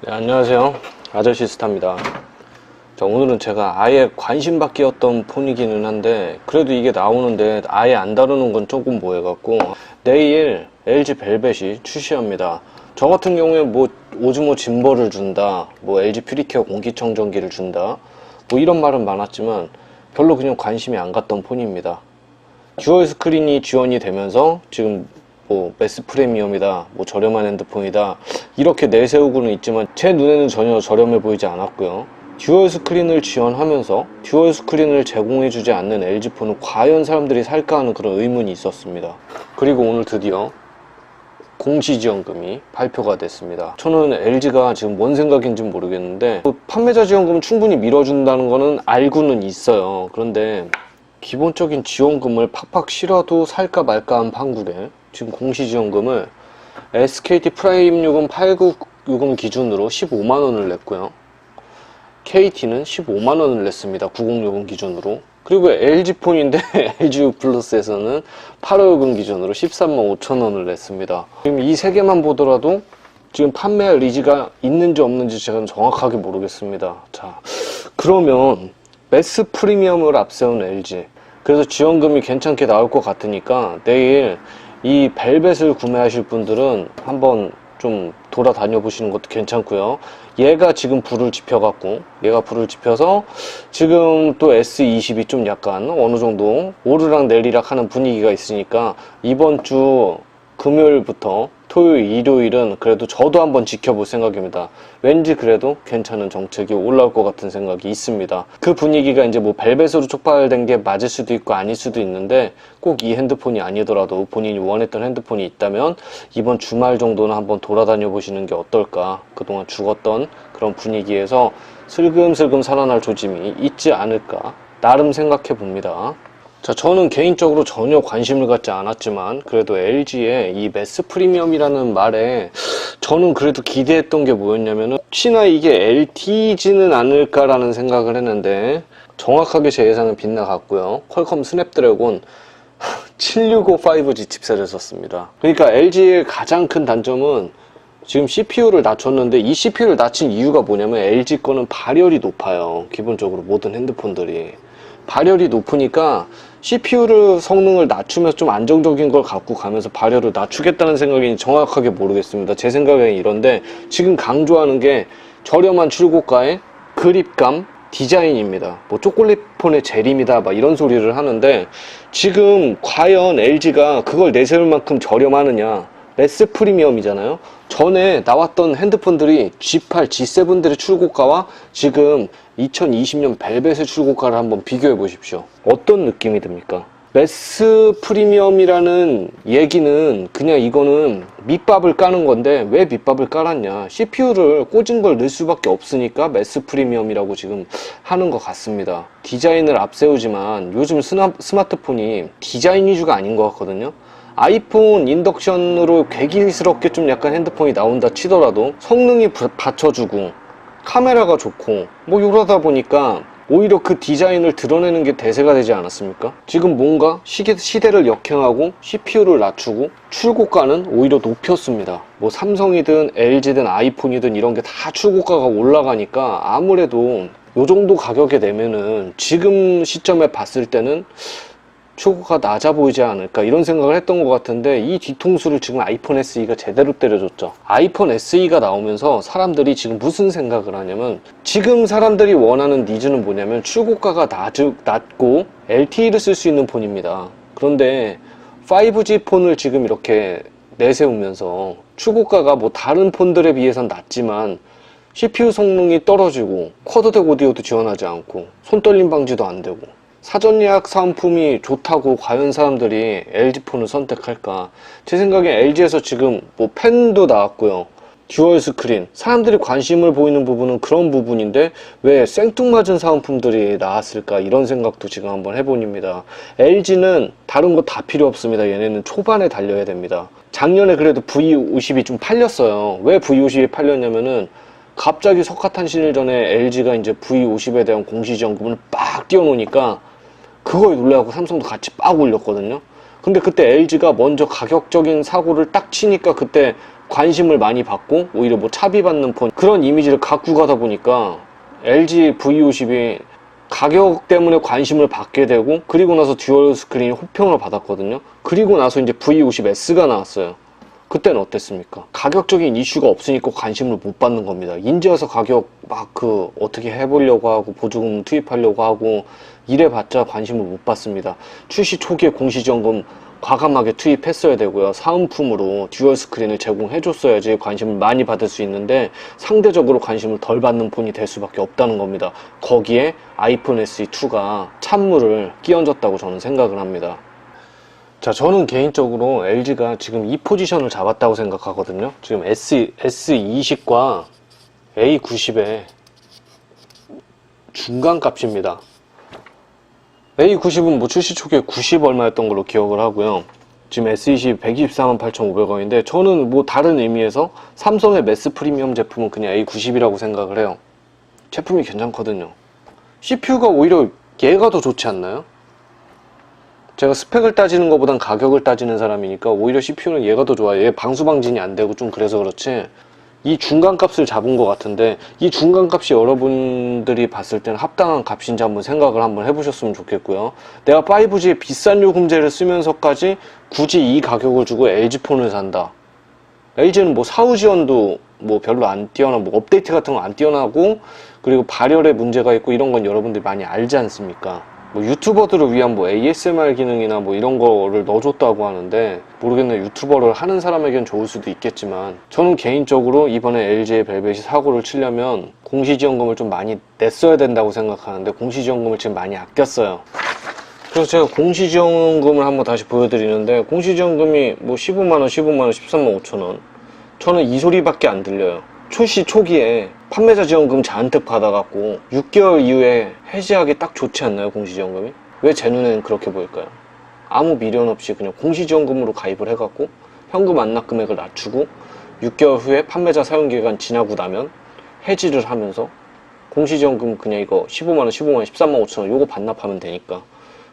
네, 안녕하세요. 아저씨 스타입니다. 자, 오늘은 제가 아예 관심 밖이었던 폰이기는 한데 그래도 이게 나오는데 아예 안 다루는 건 조금 뭐해갖고 내일 LG 벨벳이 출시합니다. 저 같은 경우에 뭐 오즈모 짐버를 준다, 뭐 LG 퓨리케어 공기청정기를 준다, 뭐 이런 말은 많았지만 별로 그냥 관심이 안 갔던 폰입니다. 듀얼 스크린이 지원이 되면서 지금 뭐 매스 프리미엄이다, 뭐 저렴한 핸드폰이다 이렇게 내세우고는 있지만 제 눈에는 전혀 저렴해 보이지 않았고요. 듀얼 스크린을 지원하면서 듀얼 스크린을 제공해주지 않는 LG폰은 과연 사람들이 살까 하는 그런 의문이 있었습니다. 그리고 오늘 드디어 공시지원금이 발표가 됐습니다. 저는 LG가 지금 뭔 생각인지 모르겠는데 판매자 지원금은 충분히 밀어준다는 거는 알고는 있어요. 그런데 기본적인 지원금을 팍팍 실어도 살까 말까 한 판국에 지금 공시지원금을 SKT 프라임요금 8960 기준으로 15만원을 냈고요. KT는 15만원을 냈습니다. 90요금 기준으로. 그리고 LG폰인데 LG 플러스에서는 85요금 기준으로 13만 5천원을 냈습니다. 지금 이 세 개만 보더라도 지금 판매할 의지가 있는지 없는지 제가 정확하게 모르겠습니다. 자, 그러면 매스 프리미엄을 앞세운 LG, 그래서 지원금이 괜찮게 나올 것 같으니까 내일 이 벨벳을 구매하실 분들은 한번 좀 돌아다녀 보시는 것도 괜찮고요. 얘가 지금 불을 지펴갖고 얘가 불을 지펴서 지금 또 S20이 좀 약간 어느 정도 오르락 내리락 하는 분위기가 있으니까 이번 주 금요일부터 토요일, 일요일은 그래도 저도 한번 지켜볼 생각입니다. 왠지 그래도 괜찮은 정책이 올라올 것 같은 생각이 있습니다. 그 분위기가 이제 뭐 벨벳으로 촉발된 게 맞을 수도 있고 아닐 수도 있는데 꼭 이 핸드폰이 아니더라도 본인이 원했던 핸드폰이 있다면 이번 주말 정도는 한번 돌아다녀 보시는 게 어떨까. 그동안 죽었던 그런 분위기에서 슬금슬금 살아날 조짐이 있지 않을까 나름 생각해 봅니다. 자, 저는 개인적으로 전혀 관심을 갖지 않았지만 그래도 LG의 이 매스 프리미엄이라는 말에 저는 그래도 기대했던 게 뭐였냐면은 혹시나 이게 LTE지는 않을까라는 생각을 했는데 정확하게 제 예상은 빗나갔고요. 퀄컴 스냅드래곤 765 5G 칩셋을 썼습니다. 그러니까 LG의 가장 큰 단점은 지금 CPU를 낮췄는데 이 CPU를 낮춘 이유가 뭐냐면 LG 거는 발열이 높아요. 기본적으로 모든 핸드폰들이 발열이 높으니까 CPU를 성능을 낮추면서 좀 안정적인 걸 갖고 가면서 발열을 낮추겠다는 생각이 정확하게 모르겠습니다. 제 생각에는 이런데 지금 강조하는 게 저렴한 출고가의 그립감, 디자인입니다. 뭐 초콜릿폰의 재림이다 막 이런 소리를 하는데 지금 과연 LG가 그걸 내세울 만큼 저렴하느냐. 매스 프리미엄이잖아요. 전에 나왔던 핸드폰들이 G8, G7들의 출고가와 지금 2020년 벨벳의 출고가를 한번 비교해 보십시오. 어떤 느낌이 듭니까? 매스 프리미엄이라는 얘기는 그냥 이거는 밑밥을 까는 건데 왜 밑밥을 깔았냐. CPU를 꽂은 걸 넣을 수밖에 없으니까 매스 프리미엄이라고 지금 하는 것 같습니다. 디자인을 앞세우지만 요즘 스마트폰이 디자인 위주가 아닌 것 같거든요. 아이폰 인덕션으로 괴기스럽게 좀 약간 핸드폰이 나온다 치더라도 성능이 받쳐주고 카메라가 좋고 뭐 이러다 보니까 오히려 그 디자인을 드러내는 게 대세가 되지 않았습니까? 지금 뭔가 시대를 역행하고 CPU를 낮추고 출고가는 오히려 높였습니다. 뭐 삼성이든 LG든 아이폰이든 이런 게 다 출고가가 올라가니까 아무래도 요 정도 가격에 내면은 지금 시점에 봤을 때는 출고가 낮아 보이지 않을까 이런 생각을 했던 것 같은데 이 뒤통수를 지금 아이폰 SE가 제대로 때려줬죠. 아이폰 SE가 나오면서 사람들이 지금 무슨 생각을 하냐면 지금 사람들이 원하는 니즈는 뭐냐면 출고가가 낮고 LTE를 쓸 수 있는 폰입니다. 그런데 5G 폰을 지금 이렇게 내세우면서 출고가가 뭐 다른 폰들에 비해선 낮지만 CPU 성능이 떨어지고 쿼드덱 오디오도 지원하지 않고 손떨림 방지도 안 되고 사전 예약 사은품이 좋다고 과연 사람들이 LG폰을 선택할까? 제 생각엔 LG에서 지금 뭐 펜도 나왔고요. 듀얼 스크린. 사람들이 관심을 보이는 부분은 그런 부분인데 왜 생뚱맞은 사은품들이 나왔을까? 이런 생각도 지금 한번 해봅니다. LG는 다른 거 다 필요 없습니다. 얘네는 초반에 달려야 됩니다. 작년에 그래도 V50이 좀 팔렸어요. 왜 V50이 팔렸냐면은 갑자기 석가탄신일 전에 LG가 이제 V50에 대한 공시지원금을 빡 띄워놓으니까 그거에 놀래갖고 삼성도 같이 빡 올렸거든요. 근데 그때 LG가 먼저 가격적인 사고를 딱 치니까 그때 관심을 많이 받고 오히려 뭐 차비받는 폰 그런 이미지를 갖고 가다 보니까 LG V50이 가격 때문에 관심을 받게 되고, 그리고 나서 듀얼 스크린이 호평을 받았거든요. 그리고 나서 이제 V50S가 나왔어요. 그때는 어땠습니까? 가격적인 이슈가 없으니까 관심을 못 받는 겁니다. 인제 와서 가격 막 어떻게 해보려고 하고 보조금 투입하려고 하고 이래봤자 관심을 못 받습니다. 출시 초기에 공시지원금 과감하게 투입했어야 되고요. 사은품으로 듀얼 스크린을 제공해줬어야지 관심을 많이 받을 수 있는데, 상대적으로 관심을 덜 받는 폰이 될 수밖에 없다는 겁니다. 거기에 아이폰 SE2가 찬물을 끼얹었다고 저는 생각을 합니다. 자, 저는 개인적으로 LG가 지금 이 포지션을 잡았다고 생각하거든요. 지금 S20과 A90의 중간 값입니다. A90은 뭐 출시 초기에 90 얼마였던 걸로 기억을 하고요. 지금 S20 124만 8,500원인데 저는 뭐 다른 의미에서 삼성의 매스 프리미엄 제품은 그냥 A90이라고 생각을 해요. 제품이 괜찮거든요. CPU가 오히려 얘가 더 좋지 않나요? 제가 스펙을 따지는 것보단 가격을 따지는 사람이니까 오히려 CPU는 얘가 더 좋아요. 얘 방수방진이 안 되고 좀 그래서 그렇지, 이 중간값을 잡은 것 같은데, 이 중간값이 여러분들이 봤을 때는 합당한 값인지 한번 생각을 한번 해보셨으면 좋겠고요. 내가 5G에 비싼 요금제를 쓰면서까지 굳이 이 가격을 주고 LG폰을 산다. LG는 뭐 사후 지원도 뭐 별로 안 뛰어나, 뭐 업데이트 같은 거 안 뛰어나고, 그리고 발열에 문제가 있고 이런 건 여러분들이 많이 알지 않습니까? 뭐 유튜버들을 위한 뭐 ASMR 기능이나 뭐 이런 거를 넣어줬다고 하는데, 모르겠네요. 유튜버를 하는 사람에겐 좋을 수도 있겠지만, 저는 개인적으로 이번에 LG의 벨벳이 사고를 치려면 공시지원금을 좀 많이 냈어야 된다고 생각하는데, 공시지원금을 지금 많이 아꼈어요. 그래서 제가 공시지원금을 한번 다시 보여드리는데, 공시지원금이 뭐 15만원, 15만원, 13만 5천원. 저는 이 소리밖에 안 들려요. 출시 초기에 판매자 지원금 잔뜩 받아갖고 6개월 이후에 해지하기 딱 좋지 않나요? 공시지원금이? 왜 제 눈에는 그렇게 보일까요? 아무 미련 없이 그냥 공시지원금으로 가입을 해갖고 현금 안납 금액을 낮추고 6개월 후에 판매자 사용기간 지나고 나면 해지를 하면서 공시지원금 그냥 이거 15만원, 15만원, 13만 5천원 요거 반납하면 되니까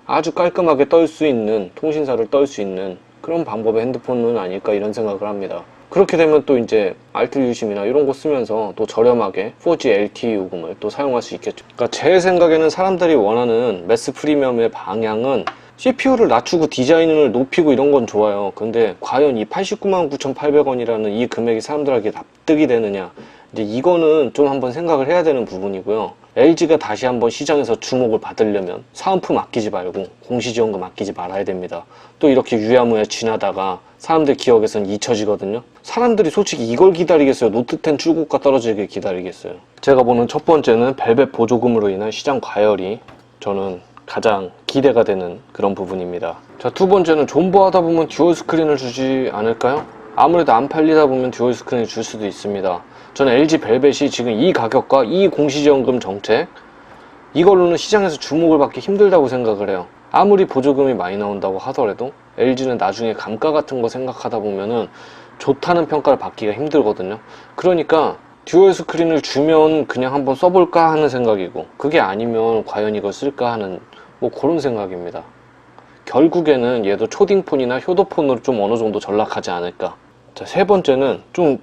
아주 깔끔하게 떨 수 있는, 통신사를 떨 수 있는 그런 방법의 핸드폰은 아닐까 이런 생각을 합니다. 그렇게 되면 또 이제 알뜰 유심이나 이런 거 쓰면서 또 저렴하게 4G LTE 요금을 또 사용할 수 있겠죠. 그러니까 제 생각에는 사람들이 원하는 매스 프리미엄의 방향은 CPU를 낮추고 디자인을 높이고 이런 건 좋아요. 근데 과연 이 899,800원이라는 이 금액이 사람들에게 납득이 되느냐, 이제 이거는 좀 한번 생각을 해야 되는 부분이고요. LG가 다시 한번 시장에서 주목을 받으려면 사은품 아끼지 말고 공시지원금 아끼지 말아야 됩니다. 또 이렇게 유야무야 지나다가 사람들 기억에선 잊혀지거든요. 사람들이 솔직히 이걸 기다리겠어요? 노트10 출고가 떨어지게 기다리겠어요? 제가 보는 첫 번째는 벨벳 보조금으로 인한 시장 과열이 저는 가장 기대가 되는 그런 부분입니다. 자, 두 번째는 존버하다 보면 듀얼 스크린을 주지 않을까요? 아무래도 안 팔리다 보면 듀얼 스크린을 줄 수도 있습니다. 저는 LG 벨벳이 지금 이 가격과 이 공시지원금 정책, 이걸로는 시장에서 주목을 받기 힘들다고 생각을 해요. 아무리 보조금이 많이 나온다고 하더라도 LG는 나중에 감가 같은 거 생각하다 보면은 좋다는 평가를 받기가 힘들거든요. 그러니까 듀얼 스크린을 주면 그냥 한번 써볼까 하는 생각이고, 그게 아니면 과연 이걸 쓸까 하는 뭐 그런 생각입니다. 결국에는 얘도 초딩폰이나 효도폰으로 좀 어느 정도 전락하지 않을까. 자, 세 번째는 좀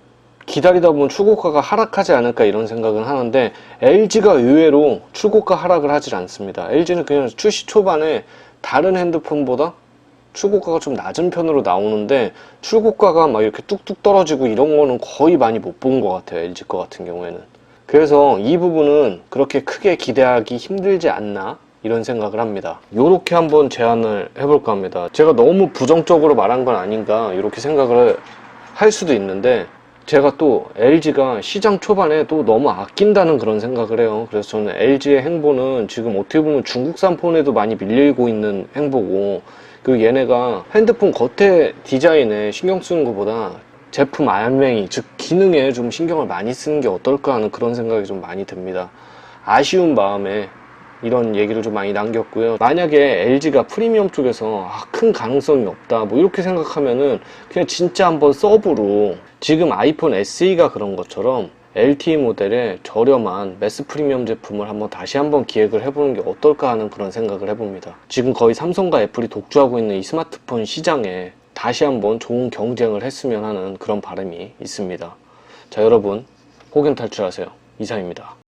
기다리다 보면 출고가가 하락하지 않을까 이런 생각은 하는데, LG가 의외로 출고가 하락을 하질 않습니다. LG는 그냥 출시 초반에 다른 핸드폰보다 출고가가 좀 낮은 편으로 나오는데, 출고가가 막 이렇게 뚝뚝 떨어지고 이런 거는 거의 많이 못 본 것 같아요. LG 거 같은 경우에는. 그래서 이 부분은 그렇게 크게 기대하기 힘들지 않나 이런 생각을 합니다. 요렇게 한번 제안을 해볼까 합니다. 제가 너무 부정적으로 말한 건 아닌가 이렇게 생각을 할 수도 있는데, 제가 또 LG가 시장 초반에 또 너무 아낀다는 그런 생각을 해요. 그래서 저는 LG의 행보는 지금 어떻게 보면 중국산 폰에도 많이 밀리고 있는 행보고, 그리고 얘네가 핸드폰 겉에 디자인에 신경 쓰는 것보다 제품 알맹이, 즉 기능에 좀 신경을 많이 쓰는 게 어떨까 하는 그런 생각이 좀 많이 듭니다. 아쉬운 마음에 이런 얘기를 좀 많이 남겼고요. 만약에 LG가 프리미엄 쪽에서 큰 가능성이 없다 뭐 이렇게 생각하면은 그냥 진짜 한번 서브로, 지금 아이폰 SE가 그런 것처럼 LTE 모델의 저렴한 매스 프리미엄 제품을 다시 한번 기획을 해보는 게 어떨까 하는 그런 생각을 해봅니다. 지금 거의 삼성과 애플이 독주하고 있는 이 스마트폰 시장에 다시 한번 좋은 경쟁을 했으면 하는 그런 바람이 있습니다. 자, 여러분, 혹연 탈출하세요. 이상입니다.